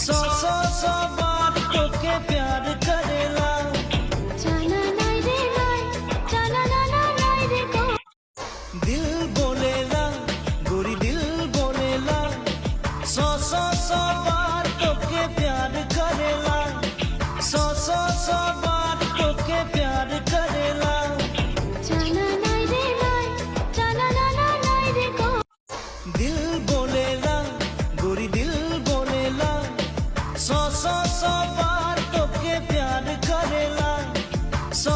सौ बार तोके प्यार करेला जाना नहीं रे नहीं, जाना ना ना नहीं रे को। दिल बोलेला गोरी दिल बोलेला सौ बार तोके प्यार करेला सौ बार तोके प्यार करेला जाना नहीं रे नहीं, जाना ना ना नहीं रे को। दिल बोलेला गोरी दिल बोलेला सौ बार तोके प्यार करेला सौ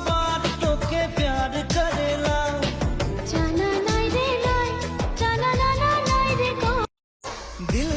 बार तोके प्यार करेला जाना नहीं रे नहीं, जाना ना ना नहीं रे को। दिल